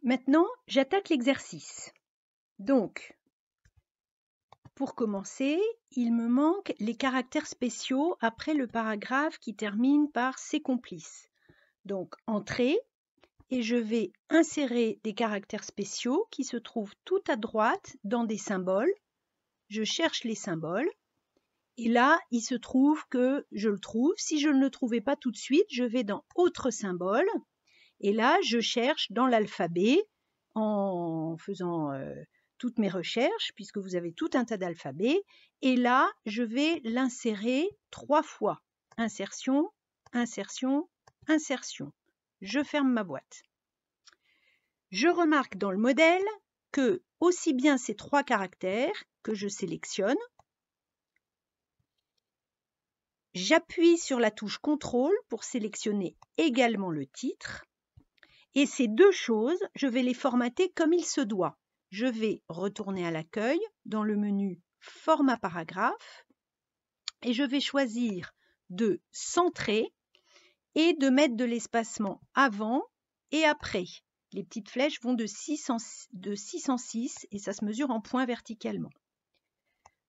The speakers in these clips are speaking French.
Maintenant, j'attaque l'exercice. Donc, pour commencer, il me manque les caractères spéciaux après le paragraphe qui termine par « ses complices ». Donc, entrée, et je vais insérer des caractères spéciaux qui se trouvent tout à droite dans des symboles. Je cherche les symboles. Et là, il se trouve que je le trouve. Si je ne le trouvais pas tout de suite, je vais dans « Autres symboles ». Et là, je cherche dans l'alphabet en faisant toutes mes recherches, puisque vous avez tout un tas d'alphabets. Et là, je vais l'insérer 3 fois. Insertion, insertion, insertion. Je ferme ma boîte. Je remarque dans le modèle que aussi bien ces 3 caractères que je sélectionne, j'appuie sur la touche CTRL pour sélectionner également le titre. Et ces 2 choses, je vais les formater comme il se doit. Je vais retourner à l'accueil dans le menu Format paragraphe et je vais choisir de centrer et de mettre de l'espacement avant et après. Les petites flèches vont de 6 en 6 et ça se mesure en points verticalement.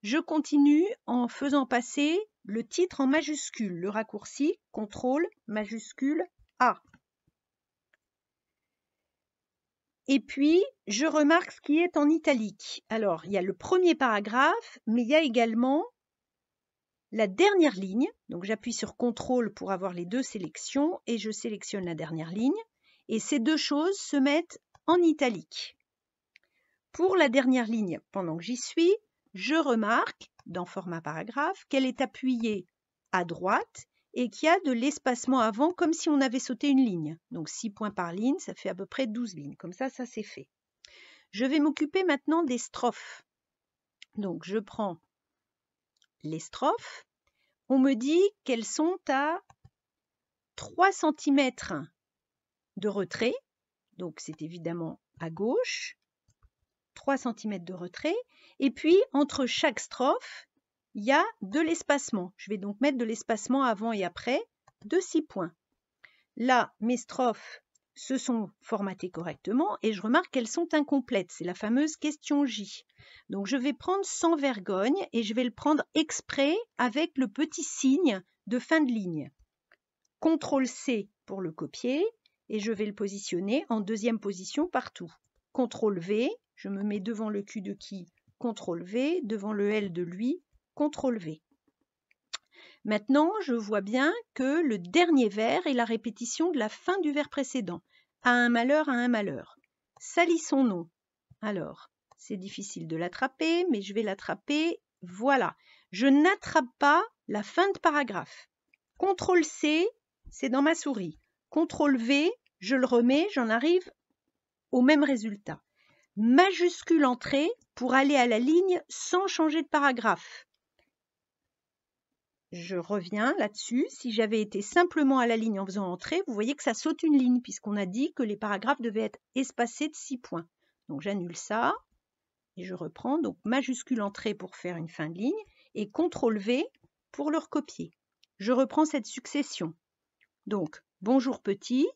Je continue en faisant passer le titre en majuscule, le raccourci CTRL majuscule A. Et puis, je remarque ce qui est en italique. Alors, il y a le premier paragraphe, mais il y a également la dernière ligne. Donc, j'appuie sur CTRL pour avoir les 2 sélections et je sélectionne la dernière ligne. Et ces 2 choses se mettent en italique. Pour la dernière ligne, pendant que j'y suis, je remarque dans format paragraphe qu'elle est appuyée à droite et qu'il y a de l'espacement avant comme si on avait sauté une ligne. Donc 6 points par ligne, ça fait à peu près 12 lignes. Comme ça c'est fait. Je vais m'occuper maintenant des strophes. Donc je prends les strophes. On me dit qu'elles sont à 3 cm de retrait. Donc c'est évidemment à gauche. 3 cm de retrait. Et puis entre chaque strophe, il y a de l'espacement. Je vais donc mettre de l'espacement avant et après de 6 points. Là, mes strophes se sont formatées correctement et je remarque qu'elles sont incomplètes. C'est la fameuse question J. Donc, je vais prendre sans vergogne et je vais le prendre exprès avec le petit signe de fin de ligne. CTRL-C pour le copier et je vais le positionner en 2e position partout. CTRL-V, je me mets devant le Q de qui, CTRL-V, devant le L de lui, CTRL-V. Maintenant, je vois bien que le dernier vers est la répétition de la fin du vers précédent. À un malheur, à un malheur. Salissons-nous. Alors, c'est difficile de l'attraper, mais je vais l'attraper. Voilà. Je n'attrape pas la fin de paragraphe. CTRL-C, c'est dans ma souris. CTRL-V, je le remets, j'en arrive au même résultat. Majuscule entrée pour aller à la ligne sans changer de paragraphe. Je reviens là-dessus. Si j'avais été simplement à la ligne en faisant entrer, vous voyez que ça saute une ligne puisqu'on a dit que les paragraphes devaient être espacés de 6 points. Donc j'annule ça et je reprends. Donc majuscule entrée pour faire une fin de ligne et CTRL-V pour le recopier. Je reprends cette succession. Donc bonjour petit,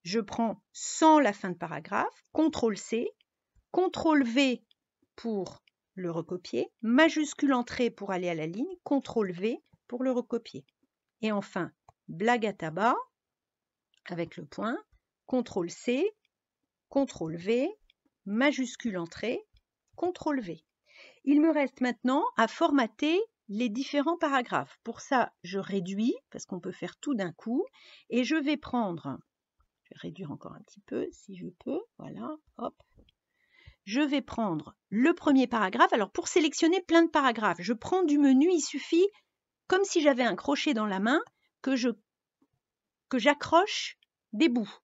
je prends sans la fin de paragraphe, CTRL-C, CTRL-V pour le recopier, majuscule entrée pour aller à la ligne, CTRL-V pour le recopier. Et enfin, blague à tabac, avec le point, CTRL-C, CTRL-V, majuscule entrée, CTRL-V. Il me reste maintenant à formater les différents paragraphes. Pour ça, je réduis, parce qu'on peut faire tout d'un coup, et je vais prendre, je vais réduire encore un petit peu, si je peux, voilà, hop. Je vais prendre le premier paragraphe. Alors, pour sélectionner plein de paragraphes, je prends du menu, il suffit, comme si j'avais un crochet dans la main, que j'accroche des bouts.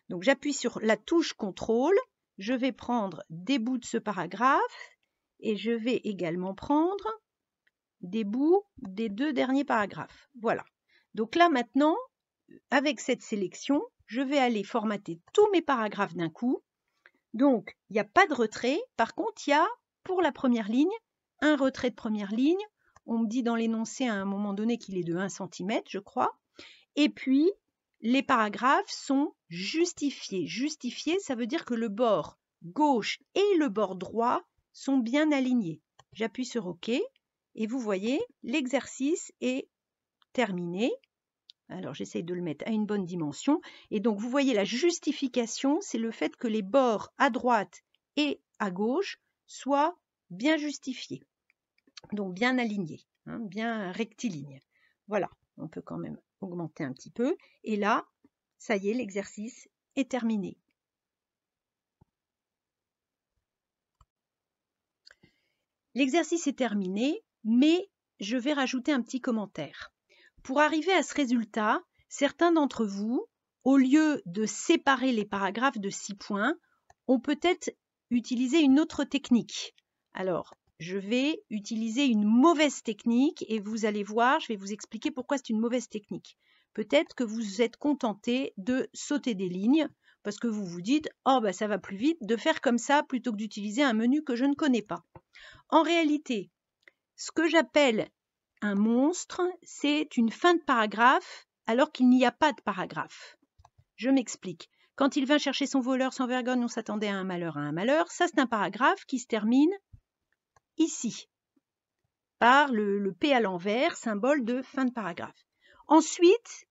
Donc, j'appuie sur la touche CTRL, je vais prendre des bouts de ce paragraphe et je vais également prendre des bouts des 2 derniers paragraphes. Voilà. Donc là, maintenant, avec cette sélection, je vais aller formater tous mes paragraphes d'un coup. Donc, il n'y a pas de retrait. Par contre, il y a, pour la première ligne, un retrait de première ligne. On me dit dans l'énoncé à un moment donné qu'il est de 1 cm, je crois. Et puis, les paragraphes sont justifiés. Justifiés, ça veut dire que le bord gauche et le bord droit sont bien alignés. J'appuie sur OK et vous voyez, l'exercice est terminé. Alors, j'essaye de le mettre à une bonne dimension. Et donc, vous voyez, la justification, c'est le fait que les bords à droite et à gauche soient bien justifiés. Donc, bien alignés, hein, bien rectilignes. Voilà, on peut quand même augmenter un petit peu. Et là, ça y est, l'exercice est terminé. L'exercice est terminé, mais je vais rajouter un petit commentaire. Pour arriver à ce résultat, certains d'entre vous, au lieu de séparer les paragraphes de 6 points, ont peut-être utilisé une autre technique. Alors, je vais utiliser une mauvaise technique et vous allez voir, je vais vous expliquer pourquoi c'est une mauvaise technique. Peut-être que vous êtes contenté de sauter des lignes parce que vous vous dites « Oh, bah, ça va plus vite de faire comme ça plutôt que d'utiliser un menu que je ne connais pas ». En réalité, ce que j'appelle un monstre, c'est une fin de paragraphe alors qu'il n'y a pas de paragraphe. Je m'explique. Quand il vint chercher son voleur sans vergogne, on s'attendait à un malheur, ça c'est un paragraphe qui se termine ici, par le P à l'envers, symbole de fin de paragraphe. Ensuite,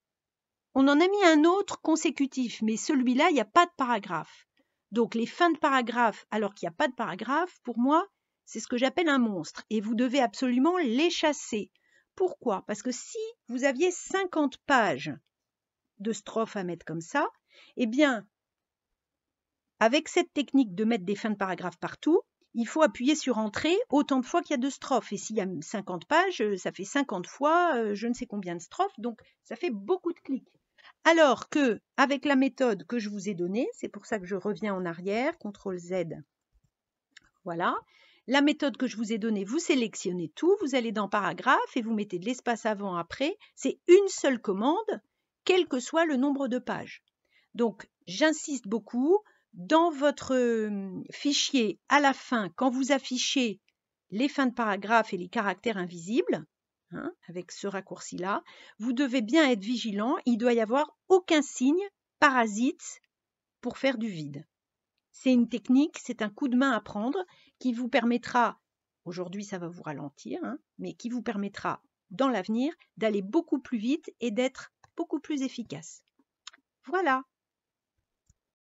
on en a mis un autre consécutif, mais celui-là, il n'y a pas de paragraphe. Donc les fins de paragraphe alors qu'il n'y a pas de paragraphe, pour moi, c'est ce que j'appelle un monstre. Et vous devez absolument les chasser. Pourquoi? Parce que si vous aviez 50 pages de strophes à mettre comme ça, eh bien, avec cette technique de mettre des fins de paragraphe partout, il faut appuyer sur Entrée autant de fois qu'il y a de strophes. Et s'il y a 50 pages, ça fait 50 fois je ne sais combien de strophes, donc ça fait beaucoup de clics. Alors que, avec la méthode que je vous ai donnée, c'est pour ça que je reviens en arrière, CTRL Z, voilà. La méthode que je vous ai donnée, vous sélectionnez tout, vous allez dans paragraphe et vous mettez de l'espace avant, après. C'est une seule commande, quel que soit le nombre de pages. Donc, j'insiste beaucoup, dans votre fichier, à la fin, quand vous affichez les fins de paragraphe et les caractères invisibles, hein, avec ce raccourci-là, vous devez bien être vigilant, il ne doit y avoir aucun signe parasite pour faire du vide. C'est une technique, c'est un coup de main à prendre qui vous permettra, aujourd'hui ça va vous ralentir, hein, mais qui vous permettra dans l'avenir d'aller beaucoup plus vite et d'être beaucoup plus efficace. Voilà.